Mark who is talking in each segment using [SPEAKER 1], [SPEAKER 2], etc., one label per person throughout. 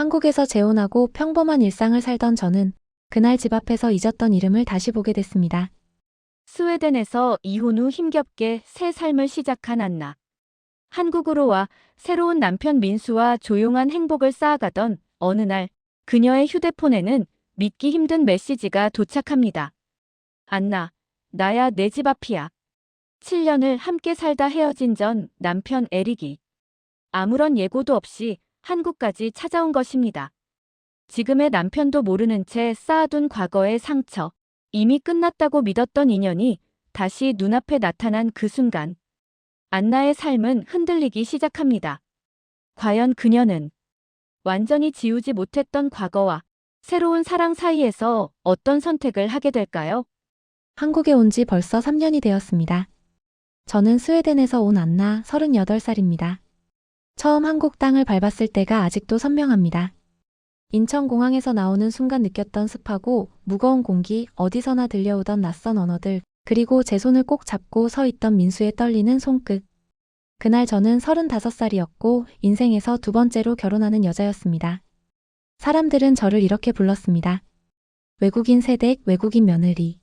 [SPEAKER 1] 한국에서 재혼하고 평범한 일상을 살던 저는 그날 집 앞에서 잊었던 이름을 다시 보게 됐습니다.
[SPEAKER 2] 스웨덴에서 이혼 후 힘겹게 새 삶을 시작한 안나. 한국으로 와 새로운 남편 민수와 조용한 행복을 쌓아가던 어느 날 그녀의 휴대폰에는 믿기 힘든 메시지가 도착합니다. 안나, 나야 내 집 앞이야. 7년을 함께 살다 헤어진 전 남편 에릭이 아무런 예고도 없이 한국까지 찾아온 것입니다. 지금의 남편도 모르는 채 쌓아둔 과거의 상처, 이미 끝났다고 믿었던 인연이 다시 눈앞에 나타난 그 순간, 안나의 삶은 흔들리기 시작합니다. 과연 그녀는 완전히 지우지 못했던 과거와 새로운 사랑 사이에서 어떤 선택을 하게 될까요?
[SPEAKER 1] 한국에 온 지 벌써 3년이 되었습니다. 저는 스웨덴에서 온 안나 38살입니다. 처음 한국 땅을 밟았을 때가 아직도 선명합니다. 인천공항에서 나오는 순간 느꼈던 습하고 무거운 공기, 어디서나 들려오던 낯선 언어들, 그리고 제 손을 꼭 잡고 서 있던 민수의 떨리는 손끝. 그날 저는 35살이었고 인생에서 두 번째로 결혼하는 여자였습니다. 사람들은 저를 이렇게 불렀습니다. 외국인 새댁, 외국인 며느리.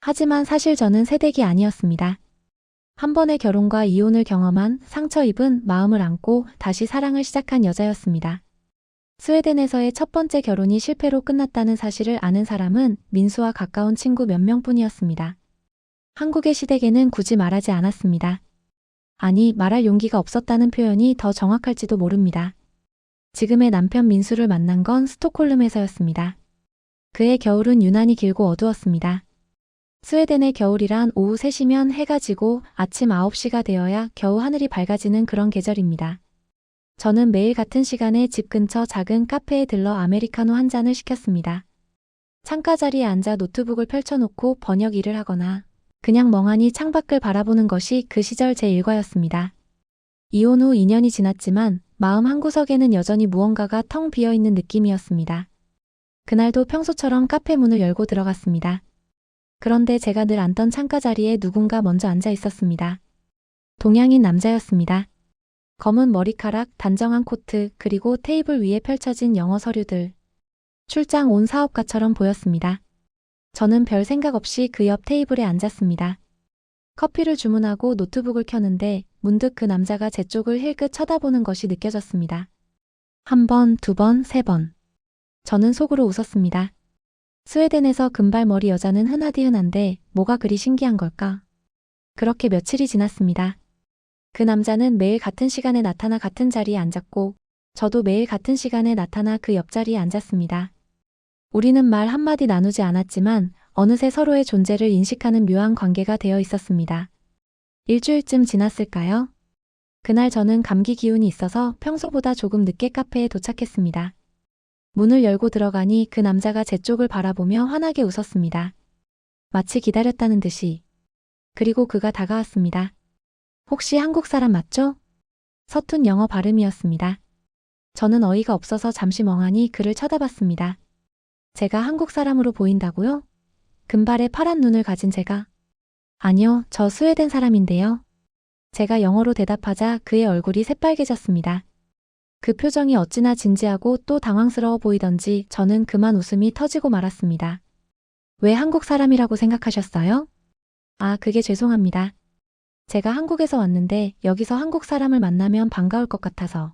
[SPEAKER 1] 하지만 사실 저는 새댁이 아니었습니다. 한 번의 결혼과 이혼을 경험한 상처 입은 마음을 안고 다시 사랑을 시작한 여자였습니다. 스웨덴에서의 첫 번째 결혼이 실패로 끝났다는 사실을 아는 사람은 민수와 가까운 친구 몇 명뿐이었습니다. 한국의 시댁에는 굳이 말하지 않았습니다. 아니, 말할 용기가 없었다는 표현이 더 정확할지도 모릅니다. 지금의 남편 민수를 만난 건 스톡홀름에서였습니다. 그의 겨울은 유난히 길고 어두웠습니다. 스웨덴의 겨울이란 오후 3시면 해가 지고 아침 9시가 되어야 겨우 하늘이 밝아지는 그런 계절입니다. 저는 매일 같은 시간에 집 근처 작은 카페에 들러 아메리카노 한 잔을 시켰습니다. 창가 자리에 앉아 노트북을 펼쳐놓고 번역 일을 하거나 그냥 멍하니 창밖을 바라보는 것이 그 시절 제 일과였습니다. 이혼 후 2년이 지났지만 마음 한구석에는 여전히 무언가가 텅 비어있는 느낌이었습니다. 그날도 평소처럼 카페 문을 열고 들어갔습니다. 그런데 제가 늘 앉던 창가 자리에 누군가 먼저 앉아 있었습니다. 동양인 남자였습니다. 검은 머리카락, 단정한 코트, 그리고 테이블 위에 펼쳐진 영어 서류들. 출장 온 사업가처럼 보였습니다. 저는 별 생각 없이 그 옆 테이블에 앉았습니다. 커피를 주문하고 노트북을 켜는데 문득 그 남자가 제 쪽을 힐끗 쳐다보는 것이 느껴졌습니다. 한 번, 두 번, 세 번. 저는 속으로 웃었습니다. 스웨덴에서 금발머리 여자는 흔하디 흔한데 뭐가 그리 신기한 걸까? 그렇게 며칠이 지났습니다. 그 남자는 매일 같은 시간에 나타나 같은 자리에 앉았고 저도 매일 같은 시간에 나타나 그 옆자리에 앉았습니다. 우리는 말 한마디 나누지 않았지만 어느새 서로의 존재를 인식하는 묘한 관계가 되어 있었습니다. 일주일쯤 지났을까요? 그날 저는 감기 기운이 있어서 평소보다 조금 늦게 카페에 도착했습니다. 문을 열고 들어가니 그 남자가 제 쪽을 바라보며 환하게 웃었습니다. 마치 기다렸다는 듯이. 그리고 그가 다가왔습니다. 혹시 한국 사람 맞죠? 서툰 영어 발음이었습니다. 저는 어이가 없어서 잠시 멍하니 그를 쳐다봤습니다. 제가 한국 사람으로 보인다고요? 금발에 파란 눈을 가진 제가. 아니요, 저 스웨덴 사람인데요. 제가 영어로 대답하자 그의 얼굴이 새빨개졌습니다. 그 표정이 어찌나 진지하고 또 당황스러워 보이던지 저는 그만 웃음이 터지고 말았습니다. 왜 한국 사람이라고 생각하셨어요? 아, 그게 죄송합니다. 제가 한국에서 왔는데 여기서 한국 사람을 만나면 반가울 것 같아서.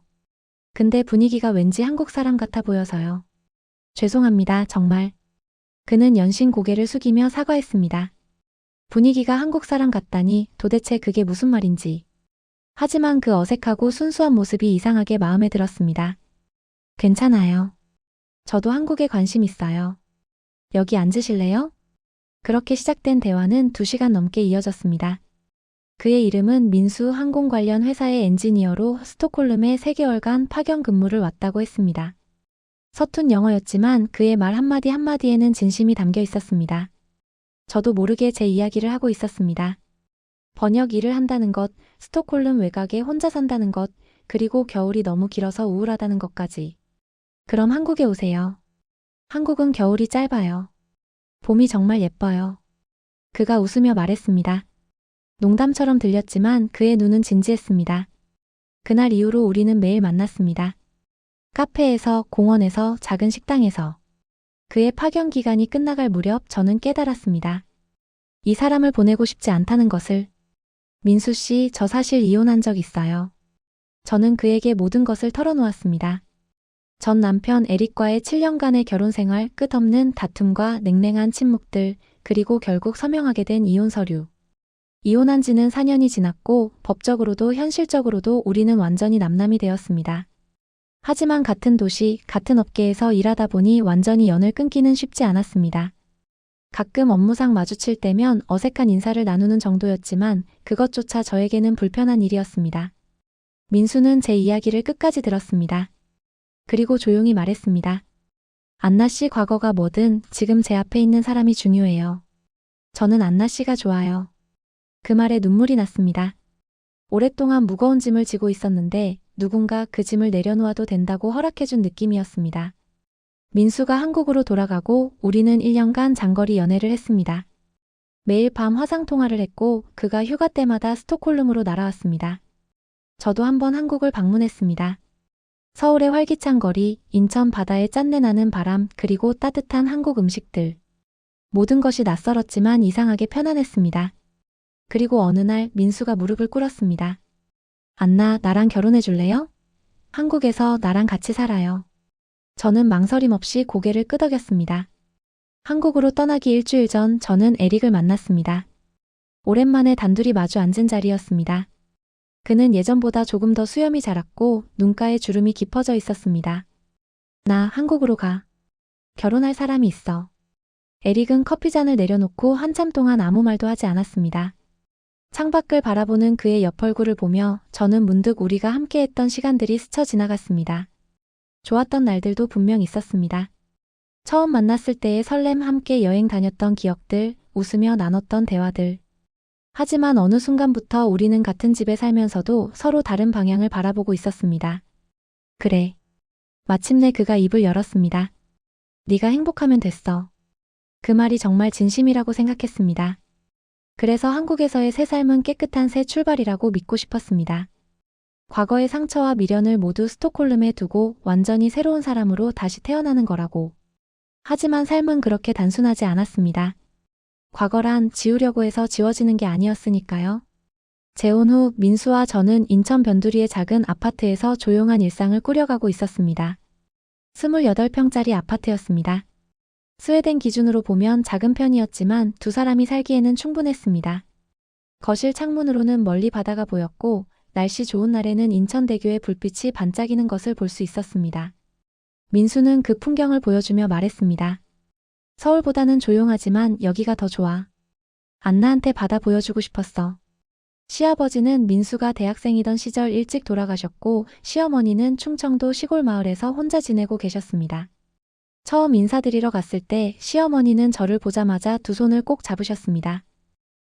[SPEAKER 1] 근데 분위기가 왠지 한국 사람 같아 보여서요. 죄송합니다, 정말. 그는 연신 고개를 숙이며 사과했습니다. 분위기가 한국 사람 같다니 도대체 그게 무슨 말인지. 하지만 그 어색하고 순수한 모습이 이상하게 마음에 들었습니다. 괜찮아요. 저도 한국에 관심 있어요. 여기 앉으실래요? 그렇게 시작된 대화는 2시간 넘게 이어졌습니다. 그의 이름은 민수 항공 관련 회사의 엔지니어로 스톡홀름에 3개월간 파견 근무를 왔다고 했습니다. 서툰 영어였지만 그의 말 한마디 한마디에는 진심이 담겨 있었습니다. 저도 모르게 제 이야기를 하고 있었습니다. 번역 일을 한다는 것, 스톡홀름 외곽에 혼자 산다는 것, 그리고 겨울이 너무 길어서 우울하다는 것까지. 그럼 한국에 오세요. 한국은 겨울이 짧아요. 봄이 정말 예뻐요. 그가 웃으며 말했습니다. 농담처럼 들렸지만 그의 눈은 진지했습니다. 그날 이후로 우리는 매일 만났습니다. 카페에서, 공원에서, 작은 식당에서. 그의 파견 기간이 끝나갈 무렵 저는 깨달았습니다. 이 사람을 보내고 싶지 않다는 것을. 민수 씨, 저 사실 이혼한 적 있어요. 저는 그에게 모든 것을 털어놓았습니다. 전 남편 에릭과의 7년간의 결혼 생활, 끝없는 다툼과 냉랭한 침묵들, 그리고 결국 서명하게 된 이혼 서류. 이혼한 지는 4년이 지났고 법적으로도 현실적으로도 우리는 완전히 남남이 되었습니다. 하지만 같은 도시, 같은 업계에서 일하다 보니 완전히 연을 끊기는 쉽지 않았습니다. 가끔 업무상 마주칠 때면 어색한 인사를 나누는 정도였지만 그것조차 저에게는 불편한 일이었습니다. 민수는 제 이야기를 끝까지 들었습니다. 그리고 조용히 말했습니다. 안나 씨 과거가 뭐든 지금 제 앞에 있는 사람이 중요해요. 저는 안나 씨가 좋아요. 그 말에 눈물이 났습니다. 오랫동안 무거운 짐을 지고 있었는데 누군가 그 짐을 내려놓아도 된다고 허락해준 느낌이었습니다. 민수가 한국으로 돌아가고 우리는 1년간 장거리 연애를 했습니다. 매일 밤 화상통화를 했고 그가 휴가 때마다 스톡홀름으로 날아왔습니다. 저도 한번 한국을 방문했습니다. 서울의 활기찬 거리, 인천 바다의 짠내 나는 바람, 그리고 따뜻한 한국 음식들. 모든 것이 낯설었지만 이상하게 편안했습니다. 그리고 어느 날 민수가 무릎을 꿇었습니다. 안나, 나랑 결혼해 줄래요? 한국에서 나랑 같이 살아요. 저는 망설임 없이 고개를 끄덕였습니다. 한국으로 떠나기 일주일 전 저는 에릭을 만났습니다. 오랜만에 단둘이 마주 앉은 자리였습니다. 그는 예전보다 조금 더 수염이 자랐고 눈가에 주름이 깊어져 있었습니다. 나 한국으로 가. 결혼할 사람이 있어. 에릭은 커피잔을 내려놓고 한참 동안 아무 말도 하지 않았습니다. 창밖을 바라보는 그의 옆 얼굴을 보며 저는 문득 우리가 함께했던 시간들이 스쳐 지나갔습니다. 좋았던 날들도 분명 있었습니다. 처음 만났을 때의 설렘, 함께 여행 다녔던 기억들, 웃으며 나눴던 대화들. 하지만 어느 순간부터 우리는 같은 집에 살면서도 서로 다른 방향을 바라보고 있었습니다. 그래. 마침내 그가 입을 열었습니다. 네가 행복하면 됐어. 그 말이 정말 진심이라고 생각했습니다. 그래서 한국에서의 새 삶은 깨끗한 새 출발이라고 믿고 싶었습니다. 과거의 상처와 미련을 모두 스톡홀름에 두고 완전히 새로운 사람으로 다시 태어나는 거라고. 하지만 삶은 그렇게 단순하지 않았습니다. 과거란 지우려고 해서 지워지는 게 아니었으니까요. 재혼 후 민수와 저는 인천 변두리의 작은 아파트에서 조용한 일상을 꾸려가고 있었습니다. 28평짜리 아파트였습니다. 스웨덴 기준으로 보면 작은 편이었지만 두 사람이 살기에는 충분했습니다. 거실 창문으로는 멀리 바다가 보였고 날씨 좋은 날에는 인천대교의 불빛이 반짝이는 것을 볼 수 있었습니다. 민수는 그 풍경을 보여주며 말했습니다. 서울보다는 조용하지만 여기가 더 좋아. 안나한테 바다 보여주고 싶었어. 시아버지는 민수가 대학생이던 시절 일찍 돌아가셨고 시어머니는 충청도 시골 마을에서 혼자 지내고 계셨습니다. 처음 인사드리러 갔을 때 시어머니는 저를 보자마자 두 손을 꼭 잡으셨습니다.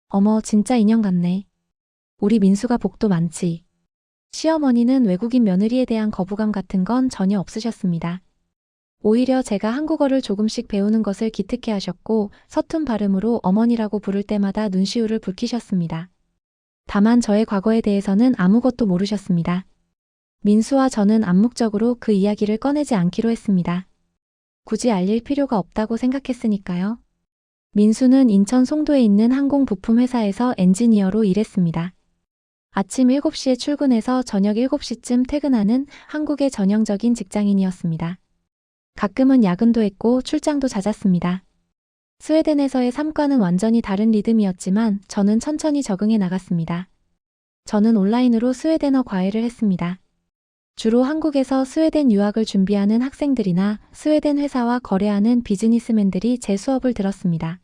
[SPEAKER 1] 어머, 진짜 인형 같네. 우리 민수가 복도 많지. 시어머니는 외국인 며느리에 대한 거부감 같은 건 전혀 없으셨습니다. 오히려 제가 한국어를 조금씩 배우는 것을 기특해 하셨고 서툰 발음으로 어머니라고 부를 때마다 눈시울을 붉히셨습니다. 다만 저의 과거에 대해서는 아무것도 모르셨습니다. 민수와 저는 암묵적으로 그 이야기를 꺼내지 않기로 했습니다. 굳이 알릴 필요가 없다고 생각했으니까요. 민수는 인천 송도에 있는 항공 부품 회사에서 엔지니어로 일했습니다. 아침 7시에 출근해서 저녁 7시쯤 퇴근하는 한국의 전형적인 직장인이었습니다. 가끔은 야근도 했고 출장도 잦았습니다. 스웨덴에서의 삶과는 완전히 다른 리듬이었지만 저는 천천히 적응해 나갔습니다. 저는 온라인으로 스웨덴어 과외를 했습니다. 주로 한국에서 스웨덴 유학을 준비하는 학생들이나 스웨덴 회사와 거래하는 비즈니스맨들이 제 수업을 들었습니다.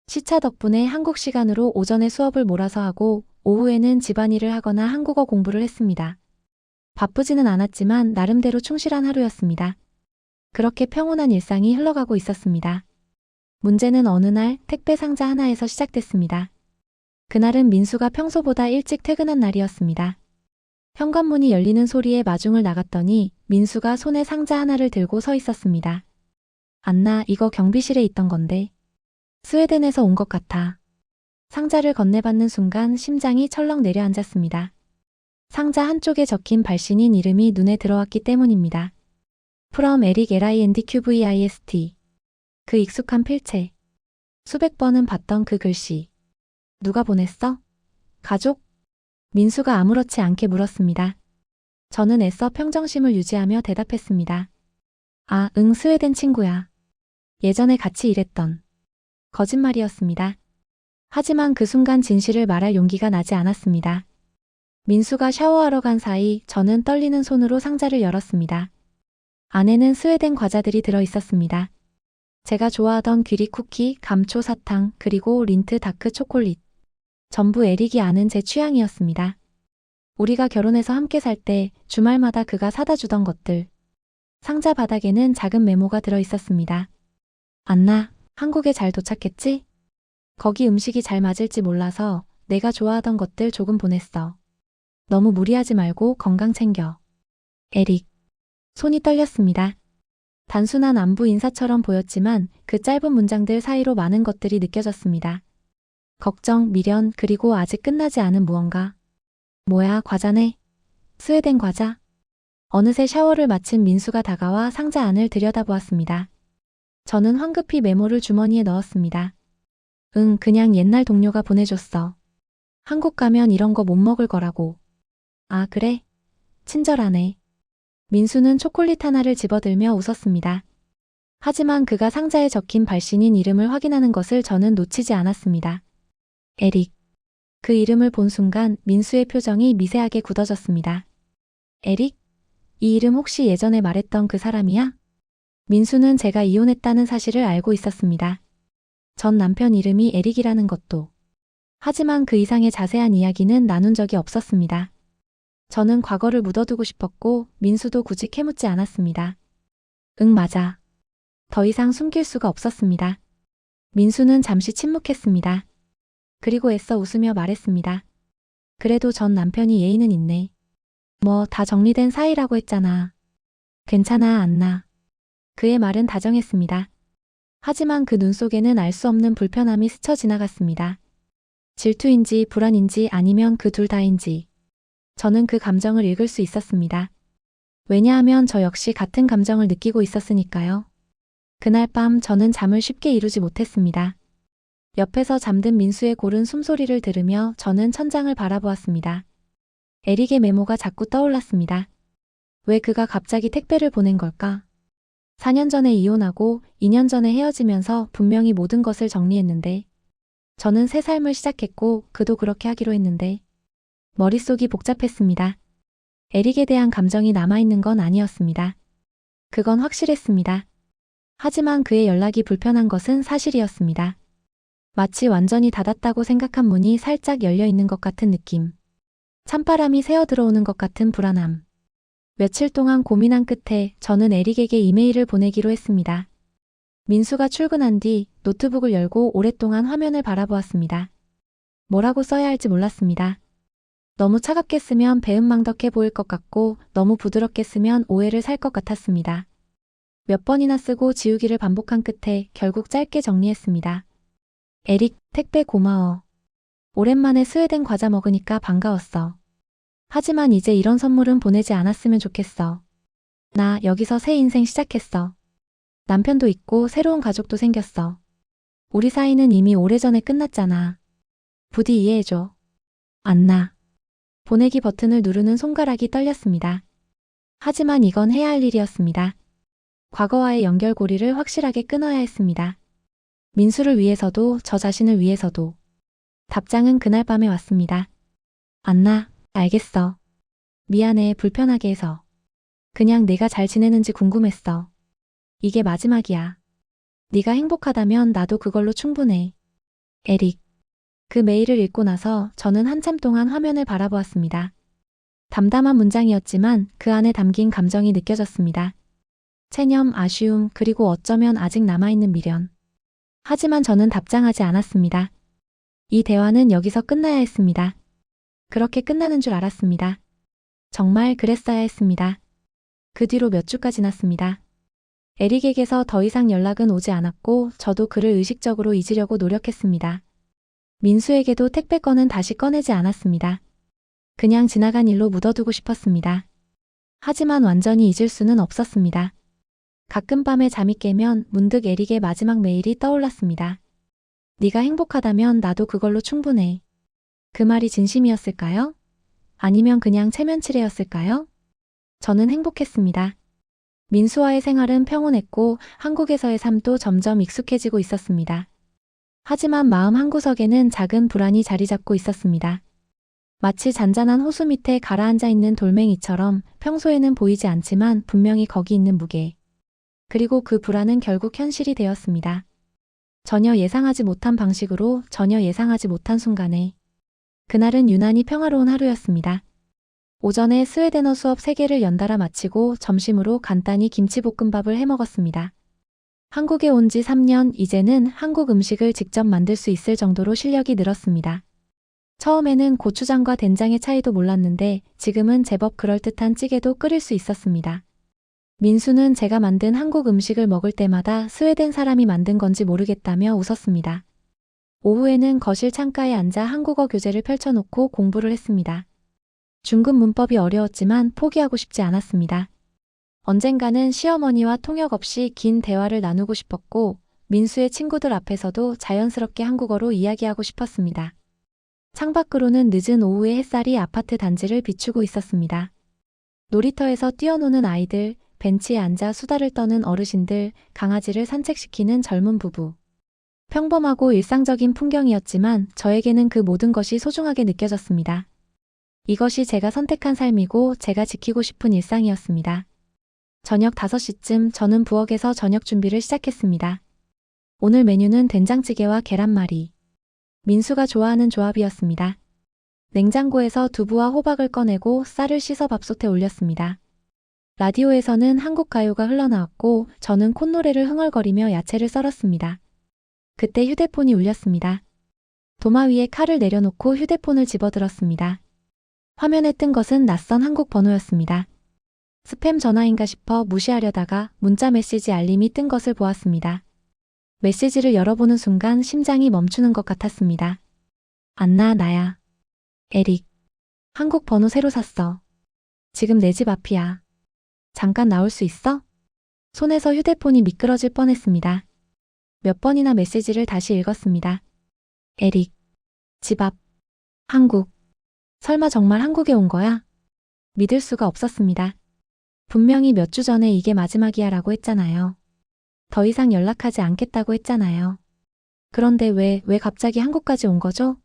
[SPEAKER 1] 시차 덕분에 한국 시간으로 오전에 수업을 몰아서 하고 오후에는 집안일을 하거나 한국어 공부를 했습니다. 바쁘지는 않았지만 나름대로 충실한 하루였습니다. 그렇게 평온한 일상이 흘러가고 있었습니다. 문제는 어느 날 택배 상자 하나에서 시작됐습니다. 그날은 민수가 평소보다 일찍 퇴근한 날이었습니다. 현관문이 열리는 소리에 마중을 나갔더니 민수가 손에 상자 하나를 들고 서 있었습니다. 안나, 이거 경비실에 있던 건데. 스웨덴에서 온 것 같아. 상자를 건네받는 순간 심장이 철렁 내려앉았습니다. 상자 한쪽에 적힌 발신인 이름이 눈에 들어왔기 때문입니다. From 에릭 LINDQVIST. 그 익숙한 필체. 수백 번은 봤던 그 글씨. 누가 보냈어? 가족? 민수가 아무렇지 않게 물었습니다. 저는 애써 평정심을 유지하며 대답했습니다. 아, 응, 스웨덴 친구야. 예전에 같이 일했던. 거짓말이었습니다. 하지만 그 순간 진실을 말할 용기가 나지 않았습니다. 민수가 샤워하러 간 사이 저는 떨리는 손으로 상자를 열었습니다. 안에는 스웨덴 과자들이 들어 있었습니다. 제가 좋아하던 귀리 쿠키, 감초 사탕, 그리고 린트 다크 초콜릿. 전부 에릭이 아는 제 취향이었습니다. 우리가 결혼해서 함께 살 때 주말마다 그가 사다 주던 것들. 상자 바닥에는 작은 메모가 들어 있었습니다. 안나, 한국에 잘 도착했지? 거기 음식이 잘 맞을지 몰라서 내가 좋아하던 것들 조금 보냈어. 너무 무리하지 말고 건강 챙겨. 에릭. 손이 떨렸습니다. 단순한 안부 인사처럼 보였지만 그 짧은 문장들 사이로 많은 것들이 느껴졌습니다. 걱정, 미련, 그리고 아직 끝나지 않은 무언가. 뭐야, 과자네. 스웨덴 과자. 어느새 샤워를 마친 민수가 다가와 상자 안을 들여다보았습니다. 저는 황급히 메모를 주머니에 넣었습니다. 응, 그냥 옛날 동료가 보내줬어. 한국 가면 이런 거 못 먹을 거라고. 아, 그래? 친절하네. 민수는 초콜릿 하나를 집어들며 웃었습니다. 하지만 그가 상자에 적힌 발신인 이름을 확인하는 것을 저는 놓치지 않았습니다. 에릭. 그 이름을 본 순간 민수의 표정이 미세하게 굳어졌습니다. 에릭? 이 이름 혹시 예전에 말했던 그 사람이야? 민수는 제가 이혼했다는 사실을 알고 있었습니다. 전 남편 이름이 에릭이라는 것도. 하지만 그 이상의 자세한 이야기는 나눈 적이 없었습니다. 저는 과거를 묻어두고 싶었고 민수도 굳이 캐묻지 않았습니다. 응, 맞아. 더 이상 숨길 수가 없었습니다. 민수는 잠시 침묵했습니다. 그리고 애써 웃으며 말했습니다. 그래도 전 남편이 예의는 있네. 뭐 다 정리된 사이라고 했잖아. 괜찮아, 안나. 그의 말은 다정했습니다. 하지만 그 눈 속에는 알 수 없는 불편함이 스쳐 지나갔습니다. 질투인지 불안인지 아니면 그 둘 다인지. 저는 그 감정을 읽을 수 있었습니다. 왜냐하면 저 역시 같은 감정을 느끼고 있었으니까요. 그날 밤 저는 잠을 쉽게 이루지 못했습니다. 옆에서 잠든 민수의 고른 숨소리를 들으며 저는 천장을 바라보았습니다. 에릭의 메모가 자꾸 떠올랐습니다. 왜 그가 갑자기 택배를 보낸 걸까? 4년 전에 이혼하고 2년 전에 헤어지면서 분명히 모든 것을 정리했는데 저는 새 삶을 시작했고 그도 그렇게 하기로 했는데 머릿속이 복잡했습니다. 에릭에 대한 감정이 남아있는 건 아니었습니다. 그건 확실했습니다. 하지만 그의 연락이 불편한 것은 사실이었습니다. 마치 완전히 닫았다고 생각한 문이 살짝 열려 있는 것 같은 느낌. 찬바람이 새어 들어오는 것 같은 불안함. 며칠 동안 고민한 끝에 저는 에릭에게 이메일을 보내기로 했습니다. 민수가 출근한 뒤 노트북을 열고 오랫동안 화면을 바라보았습니다. 뭐라고 써야 할지 몰랐습니다. 너무 차갑게 쓰면 배은망덕해 보일 것 같고 너무 부드럽게 쓰면 오해를 살 것 같았습니다. 몇 번이나 쓰고 지우기를 반복한 끝에 결국 짧게 정리했습니다. 에릭, 택배 고마워. 오랜만에 스웨덴 과자 먹으니까 반가웠어. 하지만 이제 이런 선물은 보내지 않았으면 좋겠어. 나 여기서 새 인생 시작했어. 남편도 있고 새로운 가족도 생겼어. 우리 사이는 이미 오래전에 끝났잖아. 부디 이해해줘. 안나. 보내기 버튼을 누르는 손가락이 떨렸습니다. 하지만 이건 해야 할 일이었습니다. 과거와의 연결고리를 확실하게 끊어야 했습니다. 민수를 위해서도 저 자신을 위해서도. 답장은 그날 밤에 왔습니다. 안나, 알겠어. 미안해, 불편하게 해서. 그냥 내가 잘 지내는지 궁금했어. 이게 마지막이야. 네가 행복하다면 나도 그걸로 충분해. 에릭. 그 메일을 읽고 나서 저는 한참 동안 화면을 바라보았습니다. 담담한 문장이었지만 그 안에 담긴 감정이 느껴졌습니다. 체념, 아쉬움, 그리고 어쩌면 아직 남아있는 미련. 하지만 저는 답장하지 않았습니다. 이 대화는 여기서 끝나야 했습니다. 그렇게 끝나는 줄 알았습니다. 정말 그랬어야 했습니다. 그 뒤로 몇 주가 지났습니다. 에릭에게서 더 이상 연락은 오지 않았고 저도 그를 의식적으로 잊으려고 노력했습니다. 민수에게도 택배건은 다시 꺼내지 않았습니다. 그냥 지나간 일로 묻어두고 싶었습니다. 하지만 완전히 잊을 수는 없었습니다. 가끔 밤에 잠이 깨면 문득 에릭의 마지막 메일이 떠올랐습니다. 네가 행복하다면 나도 그걸로 충분해. 그 말이 진심이었을까요? 아니면 그냥 체면치레였을까요? 저는 행복했습니다. 민수와의 생활은 평온했고 한국에서의 삶도 점점 익숙해지고 있었습니다. 하지만 마음 한구석에는 작은 불안이 자리 잡고 있었습니다. 마치 잔잔한 호수 밑에 가라앉아 있는 돌멩이처럼 평소에는 보이지 않지만 분명히 거기 있는 무게. 그리고 그 불안은 결국 현실이 되었습니다. 전혀 예상하지 못한 방식으로 전혀 예상하지 못한 순간에. 그날은 유난히 평화로운 하루였습니다. 오전에 스웨덴어 수업 3개를 연달아 마치고 점심으로 간단히 김치볶음밥을 해 먹었습니다. 한국에 온 지 3년, 이제는 한국 음식을 직접 만들 수 있을 정도로 실력이 늘었습니다. 처음에는 고추장과 된장의 차이도 몰랐는데 지금은 제법 그럴듯한 찌개도 끓일 수 있었습니다. 민수는 제가 만든 한국 음식을 먹을 때마다 스웨덴 사람이 만든 건지 모르겠다며 웃었습니다. 오후에는 거실 창가에 앉아 한국어 교재를 펼쳐놓고 공부를 했습니다. 중급 문법이 어려웠지만 포기하고 싶지 않았습니다. 언젠가는 시어머니와 통역 없이 긴 대화를 나누고 싶었고 민수의 친구들 앞에서도 자연스럽게 한국어로 이야기하고 싶었습니다. 창밖으로는 늦은 오후의 햇살이 아파트 단지를 비추고 있었습니다. 놀이터에서 뛰어노는 아이들, 벤치에 앉아 수다를 떠는 어르신들, 강아지를 산책시키는 젊은 부부. 평범하고 일상적인 풍경이었지만 저에게는 그 모든 것이 소중하게 느껴졌습니다. 이것이 제가 선택한 삶이고 제가 지키고 싶은 일상이었습니다. 저녁 5시쯤 저는 부엌에서 저녁 준비를 시작했습니다. 오늘 메뉴는 된장찌개와 계란말이. 민수가 좋아하는 조합이었습니다. 냉장고에서 두부와 호박을 꺼내고 쌀을 씻어 밥솥에 올렸습니다. 라디오에서는 한국 가요가 흘러나왔고 저는 콧노래를 흥얼거리며 야채를 썰었습니다. 그때 휴대폰이 울렸습니다. 도마 위에 칼을 내려놓고 휴대폰을 집어들었습니다. 화면에 뜬 것은 낯선 한국 번호였습니다. 스팸 전화인가 싶어 무시하려다가 문자 메시지 알림이 뜬 것을 보았습니다. 메시지를 열어보는 순간 심장이 멈추는 것 같았습니다. 안나, 나야. 에릭. 한국 번호 새로 샀어. 지금 내 집 앞이야. 잠깐 나올 수 있어? 손에서 휴대폰이 미끄러질 뻔했습니다. 몇 번이나 메시지를 다시 읽었습니다. 에릭. 집 앞. 한국. 설마 정말 한국에 온 거야? 믿을 수가 없었습니다. 분명히 몇 주 전에 이게 마지막이야 라고 했잖아요. 더 이상 연락하지 않겠다고 했잖아요. 그런데 왜 갑자기 한국까지 온 거죠?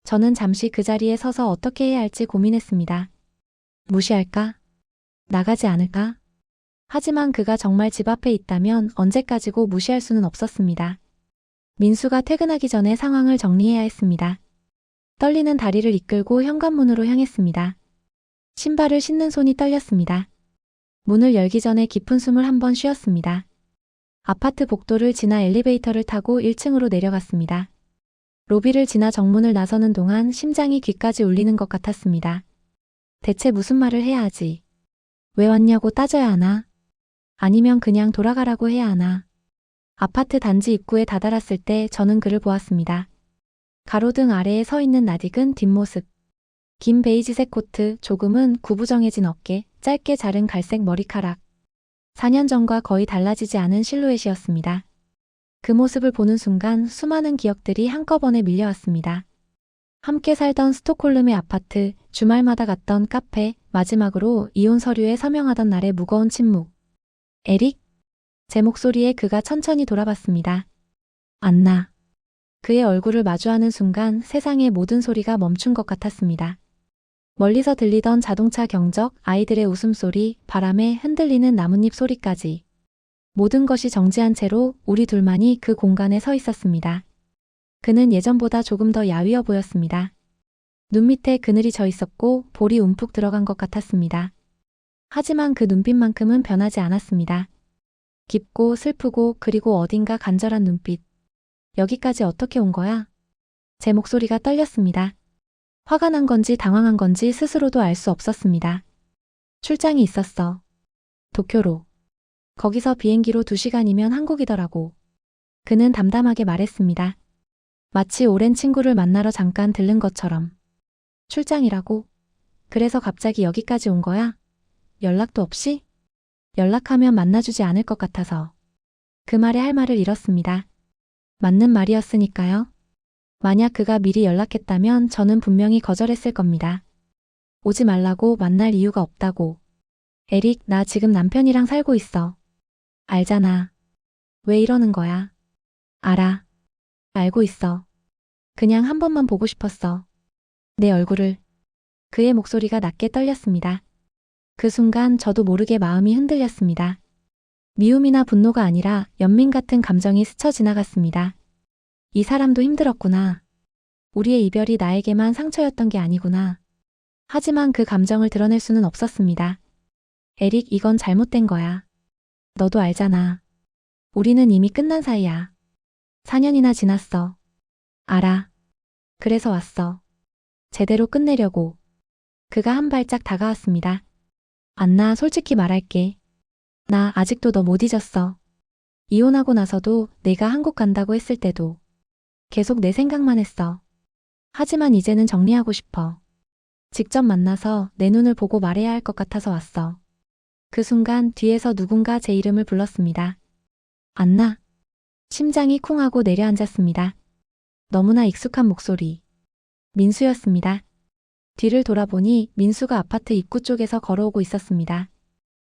[SPEAKER 1] 저는 잠시 그 자리에 서서 어떻게 해야 할지 고민했습니다. 무시할까? 나가지 않을까? 하지만 그가 정말 집 앞에 있다면 언제까지고 무시할 수는 없었습니다. 민수가 퇴근하기 전에 상황을 정리해야 했습니다. 떨리는 다리를 이끌고 현관문으로 향했습니다. 신발을 신는 손이 떨렸습니다. 문을 열기 전에 깊은 숨을 한번 쉬었습니다. 아파트 복도를 지나 엘리베이터를 타고 1층으로 내려갔습니다. 로비를 지나 정문을 나서는 동안 심장이 귀까지 울리는 것 같았습니다. 대체 무슨 말을 해야 하지? 왜 왔냐고 따져야 하나? 아니면 그냥 돌아가라고 해야 하나? 아파트 단지 입구에 다다랐을 때 저는 그를 보았습니다. 가로등 아래에 서 있는 낯익은 뒷모습. 긴 베이지색 코트, 조금은 구부정해진 어깨, 짧게 자른 갈색 머리카락. 4년 전과 거의 달라지지 않은 실루엣이었습니다. 그 모습을 보는 순간 수많은 기억들이 한꺼번에 밀려왔습니다. 함께 살던 스톡홀름의 아파트, 주말마다 갔던 카페, 마지막으로 이혼 서류에 서명하던 날의 무거운 침묵. 에릭? 제 목소리에 그가 천천히 돌아봤습니다. 안나. 그의 얼굴을 마주하는 순간 세상의 모든 소리가 멈춘 것 같았습니다. 멀리서 들리던 자동차 경적, 아이들의 웃음소리, 바람에 흔들리는 나뭇잎 소리까지. 모든 것이 정지한 채로 우리 둘만이 그 공간에 서 있었습니다. 그는 예전보다 조금 더 야위어 보였습니다. 눈 밑에 그늘이 져 있었고 볼이 움푹 들어간 것 같았습니다. 하지만 그 눈빛만큼은 변하지 않았습니다. 깊고 슬프고 그리고 어딘가 간절한 눈빛. 여기까지 어떻게 온 거야? 제 목소리가 떨렸습니다. 화가 난 건지 당황한 건지 스스로도 알 수 없었습니다. 출장이 있었어. 도쿄로. 거기서 비행기로 2시간이면 한국이더라고. 그는 담담하게 말했습니다. 마치 오랜 친구를 만나러 잠깐 들른 것처럼. 출장이라고? 그래서 갑자기 여기까지 온 거야? 연락도 없이? 연락하면 만나주지 않을 것 같아서. 그 말에 할 말을 잃었습니다. 맞는 말이었으니까요. 만약 그가 미리 연락했다면 저는 분명히 거절했을 겁니다. 오지 말라고 만날 이유가 없다고. 에릭, 나 지금 남편이랑 살고 있어. 알잖아. 왜 이러는 거야? 알아. 알고 있어. 그냥 한 번만 보고 싶었어. 내 얼굴을. 그의 목소리가 낮게 떨렸습니다. 그 순간 저도 모르게 마음이 흔들렸습니다. 미움이나 분노가 아니라 연민 같은 감정이 스쳐 지나갔습니다. 이 사람도 힘들었구나. 우리의 이별이 나에게만 상처였던 게 아니구나. 하지만 그 감정을 드러낼 수는 없었습니다. 에릭, 이건 잘못된 거야. 너도 알잖아. 우리는 이미 끝난 사이야. 4년이나 지났어. 알아. 그래서 왔어. 제대로 끝내려고. 그가 한 발짝 다가왔습니다. 안나, 솔직히 말할게. 나 아직도 너 못 잊었어. 이혼하고 나서도 내가 한국 간다고 했을 때도 계속 내 생각만 했어. 하지만 이제는 정리하고 싶어. 직접 만나서 내 눈을 보고 말해야 할 것 같아서 왔어. 그 순간 뒤에서 누군가 제 이름을 불렀습니다. 안나. 심장이 쿵하고 내려앉았습니다. 너무나 익숙한 목소리. 민수였습니다. 뒤를 돌아보니 민수가 아파트 입구 쪽에서 걸어오고 있었습니다.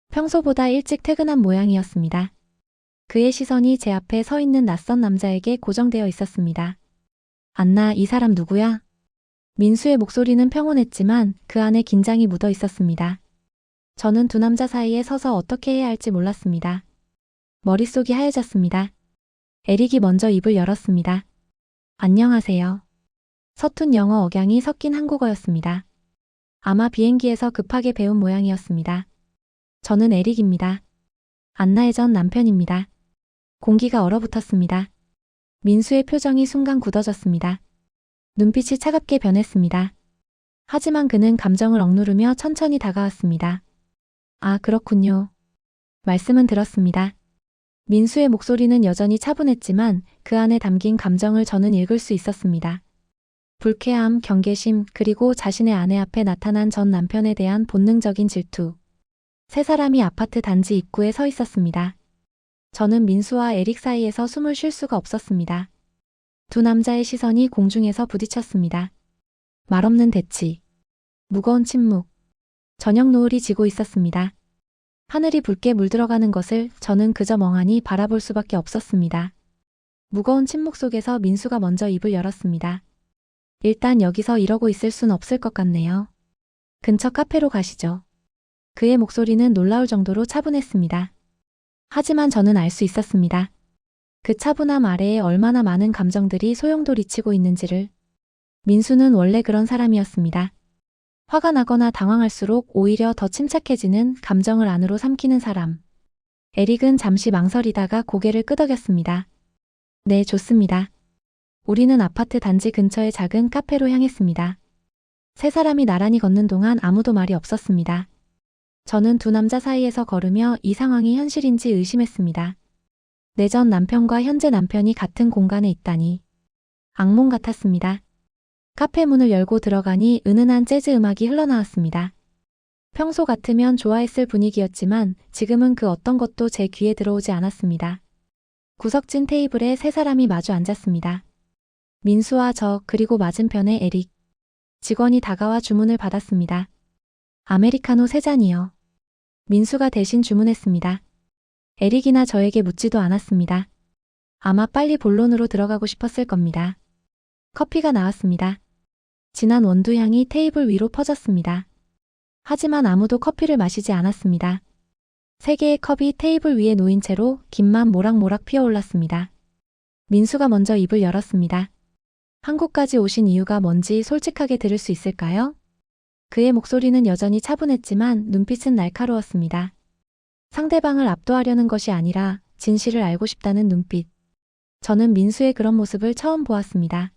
[SPEAKER 1] 평소보다 일찍 퇴근한 모양이었습니다. 그의 시선이 제 앞에 서 있는 낯선 남자에게 고정되어 있었습니다. 안나, 이 사람 누구야? 민수의 목소리는 평온했지만 그 안에 긴장이 묻어 있었습니다. 저는 두 남자 사이에 서서 어떻게 해야 할지 몰랐습니다. 머릿속이 하얘졌습니다. 에릭이 먼저 입을 열었습니다. 안녕하세요. 서툰 영어 억양이 섞인 한국어였습니다. 아마 비행기에서 급하게 배운 모양이었습니다. 저는 에릭입니다. 안나의 전 남편입니다. 공기가 얼어붙었습니다. 민수의 표정이 순간 굳어졌습니다. 눈빛이 차갑게 변했습니다. 하지만 그는 감정을 억누르며 천천히 다가왔습니다. 아, 그렇군요. 말씀은 들었습니다. 민수의 목소리는 여전히 차분했지만 그 안에 담긴 감정을 저는 읽을 수 있었습니다. 불쾌함, 경계심, 그리고 자신의 아내 앞에 나타난 전 남편에 대한 본능적인 질투. 세 사람이 아파트 단지 입구에 서 있었습니다. 저는 민수와 에릭 사이에서 숨을 쉴 수가 없었습니다. 두 남자의 시선이 공중에서 부딪혔습니다. 말없는 대치. 무거운 침묵. 저녁 노을이 지고 있었습니다. 하늘이 붉게 물들어가는 것을 저는 그저 멍하니 바라볼 수밖에 없었습니다. 무거운 침묵 속에서 민수가 먼저 입을 열었습니다. 일단 여기서 이러고 있을 순 없을 것 같네요. 근처 카페로 가시죠. 그의 목소리는 놀라울 정도로 차분했습니다. 하지만 저는 알 수 있었습니다. 그 차분함 아래에 얼마나 많은 감정들이 소용돌이치고 있는지를. 민수는 원래 그런 사람이었습니다. 화가 나거나 당황할수록 오히려 더 침착해지는, 감정을 안으로 삼키는 사람. 에릭은 잠시 망설이다가 고개를 끄덕였습니다. 네, 좋습니다. 우리는 아파트 단지 근처의 작은 카페로 향했습니다. 세 사람이 나란히 걷는 동안 아무도 말이 없었습니다. 저는 두 남자 사이에서 걸으며 이 상황이 현실인지 의심했습니다. 내 전 남편과 현재 남편이 같은 공간에 있다니. 악몽 같았습니다. 카페 문을 열고 들어가니 은은한 재즈 음악이 흘러나왔습니다. 평소 같으면 좋아했을 분위기였지만 지금은 그 어떤 것도 제 귀에 들어오지 않았습니다. 구석진 테이블에 세 사람이 마주 앉았습니다. 민수와 저, 그리고 맞은편에 에릭. 직원이 다가와 주문을 받았습니다. 아메리카노 3잔이요. 민수가 대신 주문했습니다. 에릭이나 저에게 묻지도 않았습니다. 아마 빨리 본론으로 들어가고 싶었을 겁니다. 커피가 나왔습니다. 진한 원두향이 테이블 위로 퍼졌습니다. 하지만 아무도 커피를 마시지 않았습니다. 3개의 컵이 테이블 위에 놓인 채로 김만 모락모락 피어올랐습니다. 민수가 먼저 입을 열었습니다. 한국까지 오신 이유가 뭔지 솔직하게 들을 수 있을까요? 그의 목소리는 여전히 차분했지만 눈빛은 날카로웠습니다. 상대방을 압도하려는 것이 아니라 진실을 알고 싶다는 눈빛. 저는 민수의 그런 모습을 처음 보았습니다.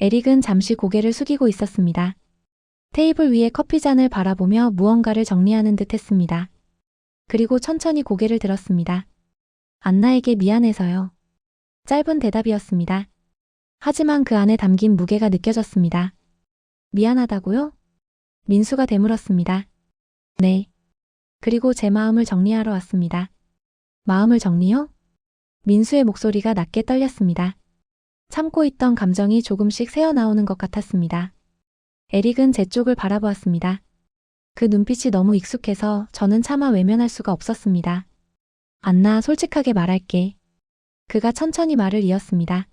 [SPEAKER 1] 에릭은 잠시 고개를 숙이고 있었습니다. 테이블 위에 커피잔을 바라보며 무언가를 정리하는 듯 했습니다. 그리고 천천히 고개를 들었습니다. 안나에게 미안해서요. 짧은 대답이었습니다. 하지만 그 안에 담긴 무게가 느껴졌습니다. 미안하다고요? 민수가 되물었습니다. 네. 그리고 제 마음을 정리하러 왔습니다. 마음을 정리요? 민수의 목소리가 낮게 떨렸습니다. 참고 있던 감정이 조금씩 새어나오는 것 같았습니다. 에릭은 제 쪽을 바라보았습니다. 그 눈빛이 너무 익숙해서 저는 차마 외면할 수가 없었습니다. 안나, 솔직하게 말할게. 그가 천천히 말을 이었습니다.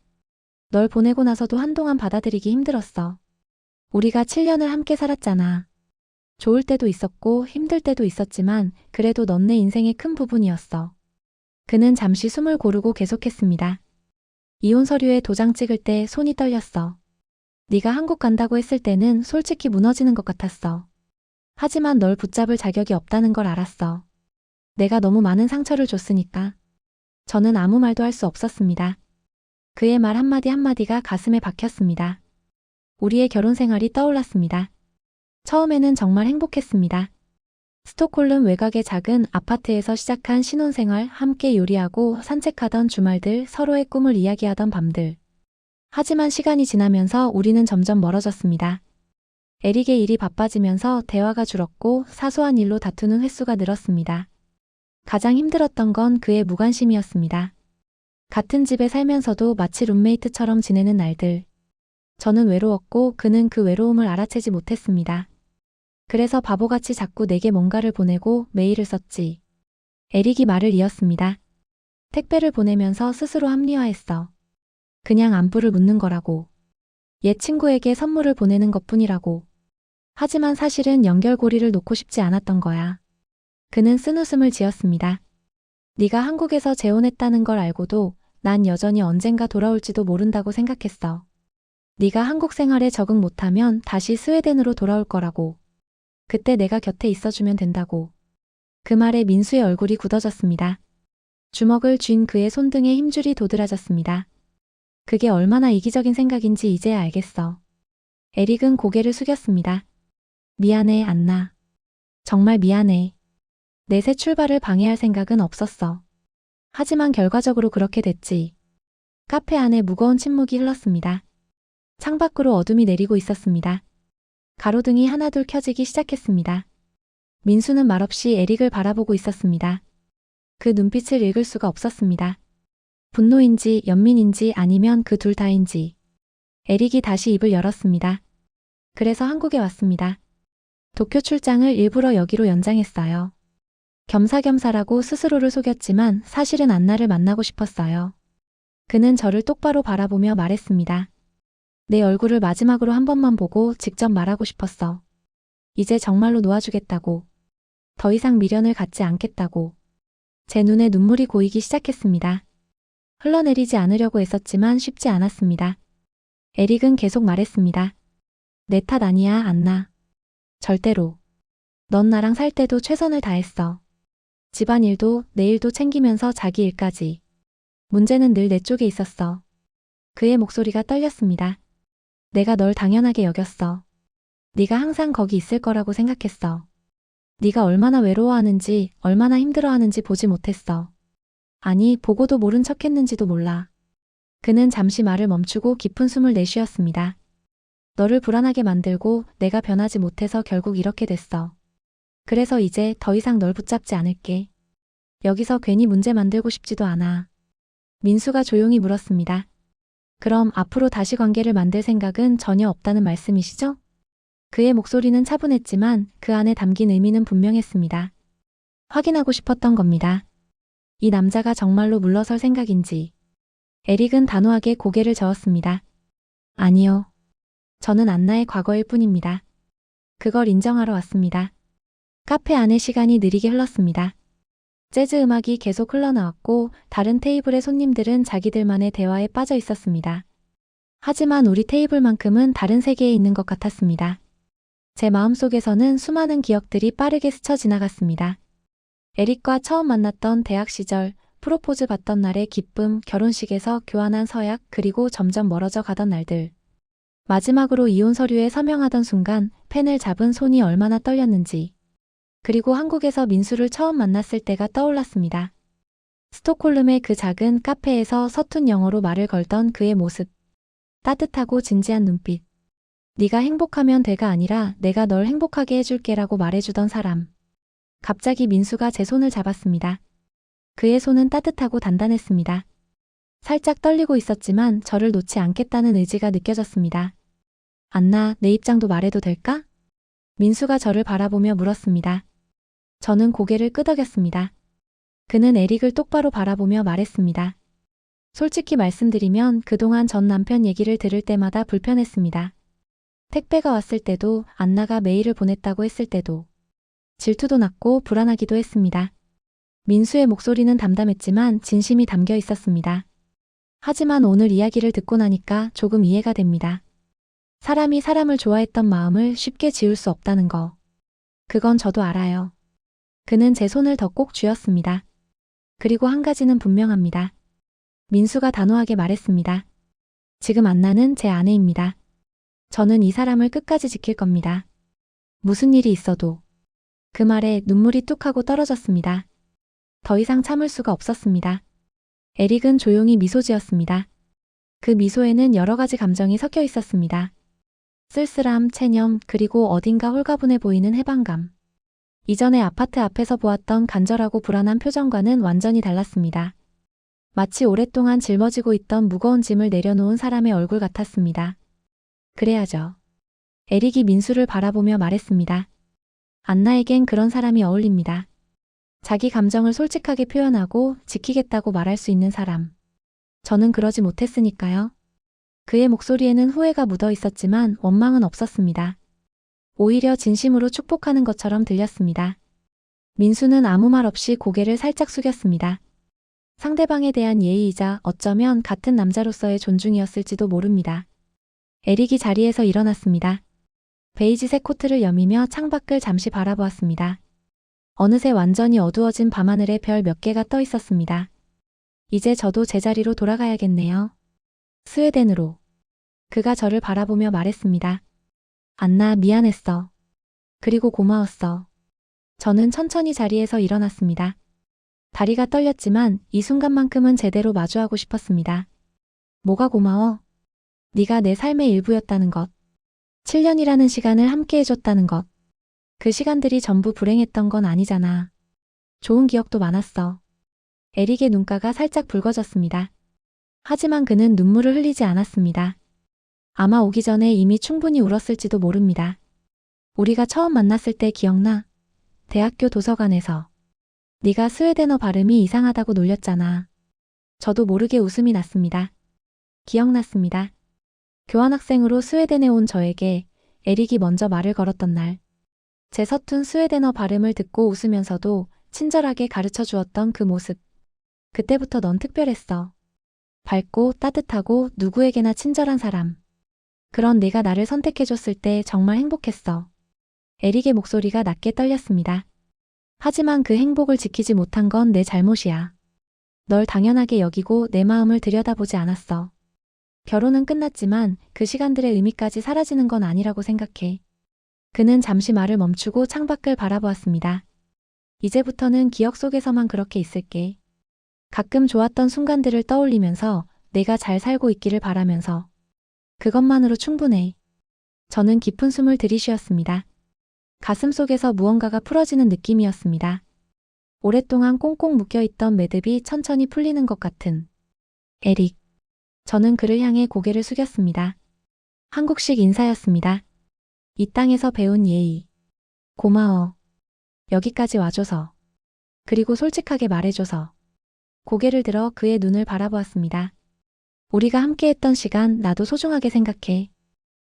[SPEAKER 1] 널 보내고 나서도 한동안 받아들이기 힘들었어. 우리가 7년을 함께 살았잖아. 좋을 때도 있었고 힘들 때도 있었지만 그래도 넌 내 인생의 큰 부분이었어. 그는 잠시 숨을 고르고 계속했습니다. 이혼 서류에 도장 찍을 때 손이 떨렸어. 네가 한국 간다고 했을 때는 솔직히 무너지는 것 같았어. 하지만 널 붙잡을 자격이 없다는 걸 알았어. 내가 너무 많은 상처를 줬으니까. 저는 아무 말도 할 수 없었습니다. 그의 말 한마디 한마디가 가슴에 박혔습니다. 우리의 결혼 생활이 떠올랐습니다. 처음에는 정말 행복했습니다. 스톡홀름 외곽의 작은 아파트에서 시작한 신혼생활, 함께 요리하고 산책하던 주말들, 서로의 꿈을 이야기하던 밤들. 하지만 시간이 지나면서 우리는 점점 멀어졌습니다. 에릭의 일이 바빠지면서 대화가 줄었고 사소한 일로 다투는 횟수가 늘었습니다. 가장 힘들었던 건 그의 무관심이었습니다. 같은 집에 살면서도 마치 룸메이트처럼 지내는 날들. 저는 외로웠고 그는 그 외로움을 알아채지 못했습니다. 그래서 바보같이 자꾸 내게 뭔가를 보내고 메일을 썼지. 에릭이 말을 이었습니다. 택배를 보내면서 스스로 합리화했어. 그냥 안부를 묻는 거라고. 옛 친구에게 선물을 보내는 것뿐이라고. 하지만 사실은 연결고리를 놓고 싶지 않았던 거야. 그는 쓴웃음을 지었습니다. 네가 한국에서 재혼했다는 걸 알고도 난 여전히 언젠가 돌아올지도 모른다고 생각했어. 네가 한국 생활에 적응 못하면 다시 스웨덴으로 돌아올 거라고. 그때 내가 곁에 있어주면 된다고. 그 말에 민수의 얼굴이 굳어졌습니다. 주먹을 쥔 그의 손등에 힘줄이 도드라졌습니다. 그게 얼마나 이기적인 생각인지 이제야 알겠어. 에릭은 고개를 숙였습니다. 미안해, 안나. 정말 미안해. 내 새 출발을 방해할 생각은 없었어. 하지만 결과적으로 그렇게 됐지. 카페 안에 무거운 침묵이 흘렀습니다. 창밖으로 어둠이 내리고 있었습니다. 가로등이 하나둘 켜지기 시작했습니다. 민수는 말없이 에릭을 바라보고 있었습니다. 그 눈빛을 읽을 수가 없었습니다. 분노인지 연민인지 아니면 그 둘 다인지. 에릭이 다시 입을 열었습니다. 그래서 한국에 왔습니다. 도쿄 출장을 일부러 여기로 연장했어요. 겸사겸사라고 스스로를 속였지만 사실은 안나를 만나고 싶었어요. 그는 저를 똑바로 바라보며 말했습니다. 내 얼굴을 마지막으로 한 번만 보고 직접 말하고 싶었어. 이제 정말로 놓아주겠다고. 더 이상 미련을 갖지 않겠다고. 제 눈에 눈물이 고이기 시작했습니다. 흘러내리지 않으려고 애썼지만 쉽지 않았습니다. 에릭은 계속 말했습니다. 내 탓 아니야, 안나. 절대로. 넌 나랑 살 때도 최선을 다했어. 집안일도 내 일도 챙기면서 자기 일까지. 문제는 늘 내 쪽에 있었어. 그의 목소리가 떨렸습니다. 내가 널 당연하게 여겼어. 네가 항상 거기 있을 거라고 생각했어. 네가 얼마나 외로워하는지, 얼마나 힘들어하는지 보지 못했어. 아니, 보고도 모른 척했는지도 몰라. 그는 잠시 말을 멈추고 깊은 숨을 내쉬었습니다. 너를 불안하게 만들고 내가 변하지 못해서 결국 이렇게 됐어. 그래서 이제 더 이상 널 붙잡지 않을게. 여기서 괜히 문제 만들고 싶지도 않아. 민수가 조용히 물었습니다. 그럼 앞으로 다시 관계를 만들 생각은 전혀 없다는 말씀이시죠? 그의 목소리는 차분했지만 그 안에 담긴 의미는 분명했습니다. 확인하고 싶었던 겁니다. 이 남자가 정말로 물러설 생각인지. 에릭은 단호하게 고개를 저었습니다. 아니요. 저는 안나의 과거일 뿐입니다. 그걸 인정하러 왔습니다. 카페 안의 시간이 느리게 흘렀습니다. 재즈 음악이 계속 흘러나왔고 다른 테이블의 손님들은 자기들만의 대화에 빠져 있었습니다. 하지만 우리 테이블만큼은 다른 세계에 있는 것 같았습니다. 제 마음속에서는 수많은 기억들이 빠르게 스쳐 지나갔습니다. 에릭과 처음 만났던 대학 시절, 프로포즈 받던 날의 기쁨, 결혼식에서 교환한 서약, 그리고 점점 멀어져 가던 날들. 마지막으로 이혼 서류에 서명하던 순간 펜을 잡은 손이 얼마나 떨렸는지. 그리고 한국에서 민수를 처음 만났을 때가 떠올랐습니다. 스톡홀름의 그 작은 카페에서 서툰 영어로 말을 걸던 그의 모습. 따뜻하고 진지한 눈빛. 네가 행복하면 돼가 아니라 내가 널 행복하게 해줄게라고 말해주던 사람. 갑자기 민수가 제 손을 잡았습니다. 그의 손은 따뜻하고 단단했습니다. 살짝 떨리고 있었지만 저를 놓지 않겠다는 의지가 느껴졌습니다. 안나, 내 입장도 말해도 될까? 민수가 저를 바라보며 물었습니다. 저는 고개를 끄덕였습니다. 그는 에릭을 똑바로 바라보며 말했습니다. 솔직히 말씀드리면 그동안 전 남편 얘기를 들을 때마다 불편했습니다. 택배가 왔을 때도, 안나가 메일을 보냈다고 했을 때도, 질투도 났고 불안하기도 했습니다. 민수의 목소리는 담담했지만 진심이 담겨 있었습니다. 하지만 오늘 이야기를 듣고 나니까 조금 이해가 됩니다. 사람이 사람을 좋아했던 마음을 쉽게 지울 수 없다는 거. 그건 저도 알아요. 그는 제 손을 더 꼭 쥐었습니다. 그리고 한 가지는 분명합니다. 민수가 단호하게 말했습니다. 지금 안나는 제 아내입니다. 저는 이 사람을 끝까지 지킬 겁니다. 무슨 일이 있어도. 그 말에 눈물이 뚝 하고 떨어졌습니다. 더 이상 참을 수가 없었습니다. 에릭은 조용히 미소 지었습니다. 그 미소에는 여러 가지 감정이 섞여 있었습니다. 쓸쓸함, 체념, 그리고 어딘가 홀가분해 보이는 해방감. 이전에 아파트 앞에서 보았던 간절하고 불안한 표정과는 완전히 달랐습니다. 마치 오랫동안 짊어지고 있던 무거운 짐을 내려놓은 사람의 얼굴 같았습니다. 그래야죠. 에릭이 민수를 바라보며 말했습니다. 안나에겐 그런 사람이 어울립니다. 자기 감정을 솔직하게 표현하고 지키겠다고 말할 수 있는 사람. 저는 그러지 못했으니까요. 그의 목소리에는 후회가 묻어 있었지만 원망은 없었습니다. 오히려 진심으로 축복하는 것처럼 들렸습니다. 민수는 아무 말 없이 고개를 살짝 숙였습니다. 상대방에 대한 예의이자 어쩌면 같은 남자로서의 존중이었을지도 모릅니다. 에릭이 자리에서 일어났습니다. 베이지색 코트를 여미며 창밖을 잠시 바라보았습니다. 어느새 완전히 어두워진 밤하늘에 별 몇 개가 떠 있었습니다. 이제 저도 제자리로 돌아가야겠네요. 스웨덴으로. 그가 저를 바라보며 말했습니다. 안나, 미안했어. 그리고 고마웠어. 저는 천천히 자리에서 일어났습니다. 다리가 떨렸지만 이 순간만큼은 제대로 마주하고 싶었습니다. 뭐가 고마워? 네가 내 삶의 일부였다는 것. 7년이라는 시간을 함께 해줬다는 것. 그 시간들이 전부 불행했던 건 아니잖아. 좋은 기억도 많았어. 에릭의 눈가가 살짝 붉어졌습니다. 하지만 그는 눈물을 흘리지 않았습니다. 아마 오기 전에 이미 충분히 울었을지도 모릅니다. 우리가 처음 만났을 때 기억나? 대학교 도서관에서. 네가 스웨덴어 발음이 이상하다고 놀렸잖아. 저도 모르게 웃음이 났습니다. 기억났습니다. 교환학생으로 스웨덴에 온 저에게 에릭이 먼저 말을 걸었던 날. 제 서툰 스웨덴어 발음을 듣고 웃으면서도 친절하게 가르쳐 주었던 그 모습. 그때부터 넌 특별했어. 밝고 따뜻하고 누구에게나 친절한 사람. 그런 네가 나를 선택해줬을 때 정말 행복했어. 에릭의 목소리가 낮게 떨렸습니다. 하지만 그 행복을 지키지 못한 건 내 잘못이야. 널 당연하게 여기고 내 마음을 들여다보지 않았어. 결혼은 끝났지만 그 시간들의 의미까지 사라지는 건 아니라고 생각해. 그는 잠시 말을 멈추고 창밖을 바라보았습니다. 이제부터는 기억 속에서만 그렇게 있을게. 가끔 좋았던 순간들을 떠올리면서 내가 잘 살고 있기를 바라면서. 그것만으로 충분해. 저는 깊은 숨을 들이쉬었습니다. 가슴 속에서 무언가가 풀어지는 느낌이었습니다. 오랫동안 꽁꽁 묶여있던 매듭이 천천히 풀리는 것 같은. 에릭. 저는 그를 향해 고개를 숙였습니다. 한국식 인사였습니다. 이 땅에서 배운 예의. 고마워. 여기까지 와줘서. 그리고 솔직하게 말해줘서. 고개를 들어 그의 눈을 바라보았습니다. 우리가 함께했던 시간 나도 소중하게 생각해.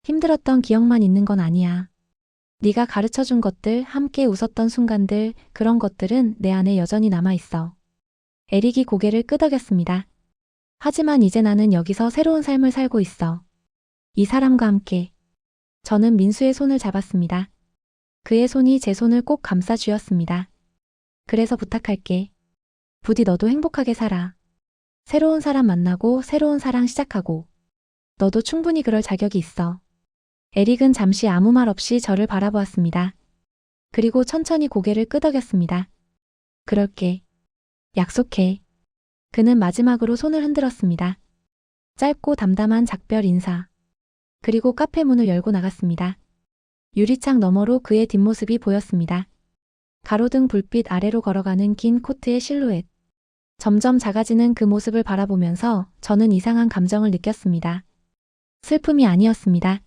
[SPEAKER 1] 힘들었던 기억만 있는 건 아니야. 네가 가르쳐준 것들, 함께 웃었던 순간들, 그런 것들은 내 안에 여전히 남아있어. 에릭이 고개를 끄덕였습니다. 하지만 이제 나는 여기서 새로운 삶을 살고 있어. 이 사람과 함께. 저는 민수의 손을 잡았습니다. 그의 손이 제 손을 꼭 감싸 쥐었습니다. 그래서 부탁할게. 부디 너도 행복하게 살아. 새로운 사람 만나고 새로운 사랑 시작하고. 너도 충분히 그럴 자격이 있어. 에릭은 잠시 아무 말 없이 저를 바라보았습니다. 그리고 천천히 고개를 끄덕였습니다. 그럴게. 약속해. 그는 마지막으로 손을 흔들었습니다. 짧고 담담한 작별 인사. 그리고 카페 문을 열고 나갔습니다. 유리창 너머로 그의 뒷모습이 보였습니다. 가로등 불빛 아래로 걸어가는 긴 코트의 실루엣. 점점 작아지는 그 모습을 바라보면서 저는 이상한 감정을 느꼈습니다. 슬픔이 아니었습니다.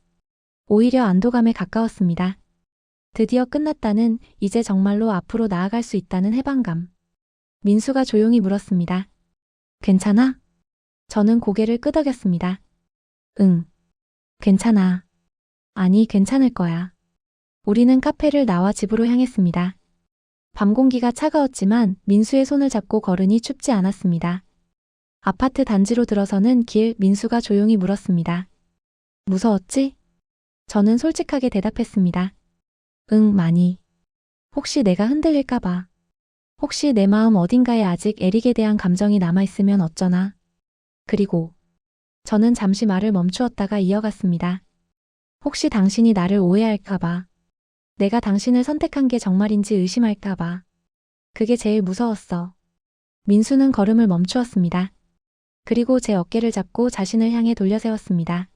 [SPEAKER 1] 오히려 안도감에 가까웠습니다. 드디어 끝났다는, 이제 정말로 앞으로 나아갈 수 있다는 해방감. 민수가 조용히 물었습니다. 괜찮아? 저는 고개를 끄덕였습니다. 응. 괜찮아. 아니, 괜찮을 거야. 우리는 카페를 나와 집으로 향했습니다. 밤 공기가 차가웠지만 민수의 손을 잡고 걸으니 춥지 않았습니다. 아파트 단지로 들어서는 길, 민수가 조용히 물었습니다. 무서웠지? 저는 솔직하게 대답했습니다. 응, 많이. 혹시 내가 흔들릴까봐. 혹시 내 마음 어딘가에 아직 에릭에 대한 감정이 남아있으면 어쩌나. 그리고 저는 잠시 말을 멈추었다가 이어갔습니다. 혹시 당신이 나를 오해할까봐. 내가 당신을 선택한 게 정말인지 의심할까봐. 그게 제일 무서웠어. 민수는 걸음을 멈추었습니다. 그리고 제 어깨를 잡고 자신을 향해 돌려세웠습니다.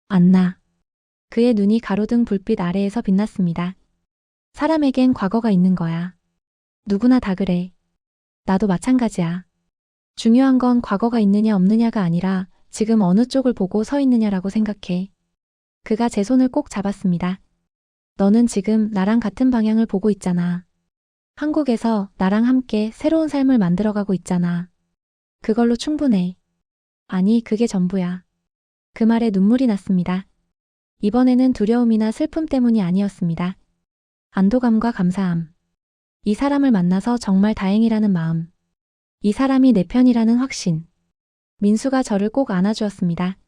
[SPEAKER 1] 안나. 그의 눈이 가로등 불빛 아래에서 빛났습니다. 사람에겐 과거가 있는 거야. 누구나 다 그래. 나도 마찬가지야. 중요한 건 과거가 있느냐 없느냐가 아니라 지금 어느 쪽을 보고 서 있느냐라고 생각해. 그가 제 손을 꼭 잡았습니다. 너는 지금 나랑 같은 방향을 보고 있잖아. 한국에서 나랑 함께 새로운 삶을 만들어가고 있잖아. 그걸로 충분해. 아니, 그게 전부야. 그 말에 눈물이 났습니다. 이번에는 두려움이나 슬픔 때문이 아니었습니다. 안도감과 감사함. 이 사람을 만나서 정말 다행이라는 마음. 이 사람이 내 편이라는 확신. 민수가 저를 꼭 안아주었습니다.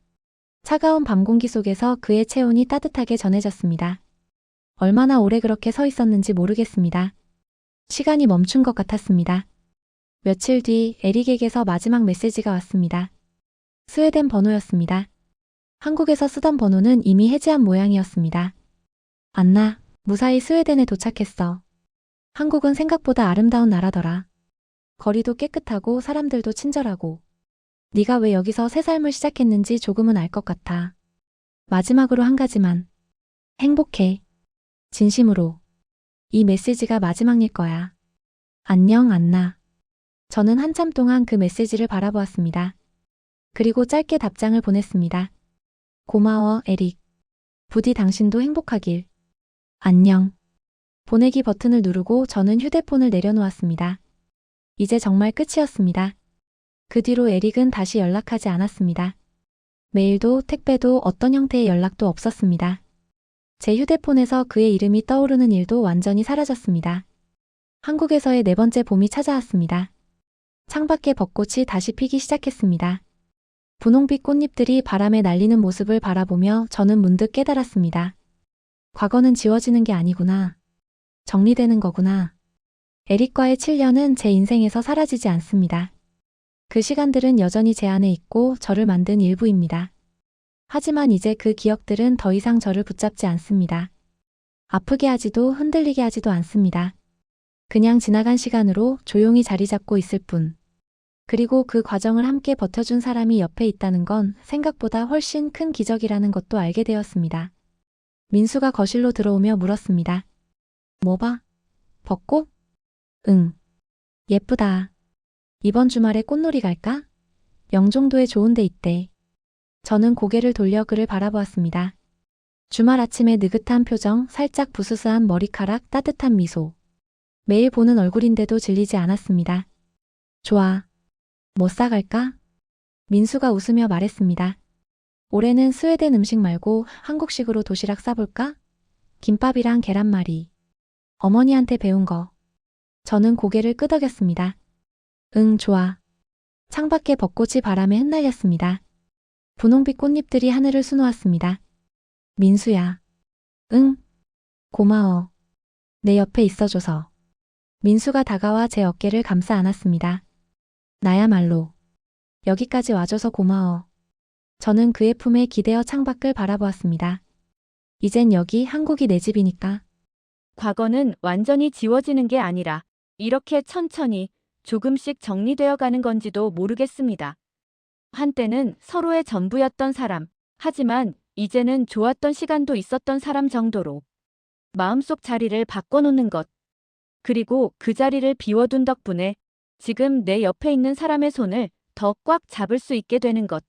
[SPEAKER 1] 차가운 밤 공기 속에서 그의 체온이 따뜻하게 전해졌습니다. 얼마나 오래 그렇게 서 있었는지 모르겠습니다. 시간이 멈춘 것 같았습니다. 며칠 뒤 에릭에게서 마지막 메시지가 왔습니다. 스웨덴 번호였습니다. 한국에서 쓰던 번호는 이미 해지한 모양이었습니다. 안나, 무사히 스웨덴에 도착했어. 한국은 생각보다 아름다운 나라더라. 거리도 깨끗하고 사람들도 친절하고. 네가 왜 여기서 새 삶을 시작했는지 조금은 알 것 같아. 마지막으로 한 가지만. 행복해. 진심으로. 이 메시지가 마지막일 거야. 안녕, 안나. 저는 한참 동안 그 메시지를 바라보았습니다. 그리고 짧게 답장을 보냈습니다. 고마워, 에릭. 부디 당신도 행복하길. 안녕. 보내기 버튼을 누르고 저는 휴대폰을 내려놓았습니다. 이제 정말 끝이었습니다. 그 뒤로 에릭은 다시 연락하지 않았습니다. 메일도 택배도 어떤 형태의 연락도 없었습니다. 제 휴대폰에서 그의 이름이 떠오르는 일도 완전히 사라졌습니다. 한국에서의 네 번째 봄이 찾아왔습니다. 창밖에 벚꽃이 다시 피기 시작했습니다. 분홍빛 꽃잎들이 바람에 날리는 모습을 바라보며 저는 문득 깨달았습니다. 과거는 지워지는 게 아니구나. 정리되는 거구나. 에릭과의 7년은 제 인생에서 사라지지 않습니다. 그 시간들은 여전히 제 안에 있고 저를 만든 일부입니다. 하지만 이제 그 기억들은 더 이상 저를 붙잡지 않습니다. 아프게 하지도 흔들리게 하지도 않습니다. 그냥 지나간 시간으로 조용히 자리 잡고 있을 뿐. 그리고 그 과정을 함께 버텨준 사람이 옆에 있다는 건 생각보다 훨씬 큰 기적이라는 것도 알게 되었습니다. 민수가 거실로 들어오며 물었습니다. 뭐 봐? 벚꽃? 응. 예쁘다. 이번 주말에 꽃놀이 갈까? 영종도에 좋은 데 있대. 저는 고개를 돌려 그를 바라보았습니다. 주말 아침의 느긋한 표정, 살짝 부스스한 머리카락, 따뜻한 미소. 매일 보는 얼굴인데도 질리지 않았습니다. 좋아. 뭐 싸갈까? 민수가 웃으며 말했습니다. 올해는 스웨덴 음식 말고 한국식으로 도시락 싸볼까? 김밥이랑 계란말이. 어머니한테 배운 거. 저는 고개를 끄덕였습니다. 응, 좋아. 창밖에 벚꽃이 바람에 흩날렸습니다. 분홍빛 꽃잎들이 하늘을 수놓았습니다. 민수야. 응? 고마워. 내 옆에 있어줘서. 민수가 다가와 제 어깨를 감싸 안았습니다. 나야말로. 여기까지 와줘서 고마워. 저는 그의 품에 기대어 창밖을 바라보았습니다. 이젠 여기 한국이 내 집이니까.
[SPEAKER 2] 과거는 완전히 지워지는 게 아니라 이렇게 천천히 조금씩 정리되어 가는 건지도 모르겠습니다. 한때는 서로의 전부였던 사람, 하지만 이제는 좋았던 시간도 있었던 사람 정도로 마음속 자리를 바꿔놓는 것. 그리고 그 자리를 비워둔 덕분에 지금 내 옆에 있는 사람의 손을 더 꽉 잡을 수 있게 되는 것.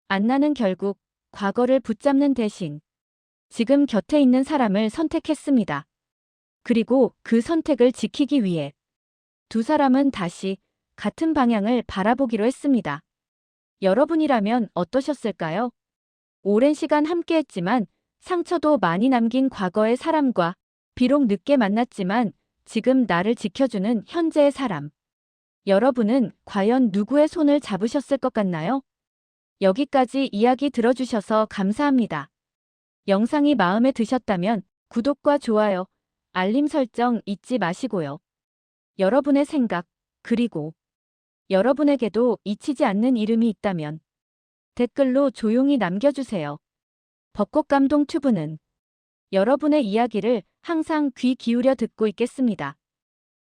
[SPEAKER 2] 안나는 결국 과거를 붙잡는 대신 지금 곁에 있는 사람을 선택했습니다. 그리고 그 선택을 지키기 위해 두 사람은 다시 같은 방향을 바라보기로 했습니다. 여러분이라면 어떠셨을까요? 오랜 시간 함께했지만 상처도 많이 남긴 과거의 사람과 비록 늦게 만났지만 지금 나를 지켜주는 현재의 사람. 여러분은 과연 누구의 손을 잡으셨을 것 같나요? 여기까지 이야기 들어주셔서 감사합니다. 영상이 마음에 드셨다면 구독과 좋아요, 알림 설정 잊지 마시고요. 여러분의 생각, 그리고 여러분에게도 잊히지 않는 이름이 있다면 댓글로 조용히 남겨주세요. 벚꽃감동 튜브는 여러분의 이야기를 항상 귀 기울여 듣고 있겠습니다.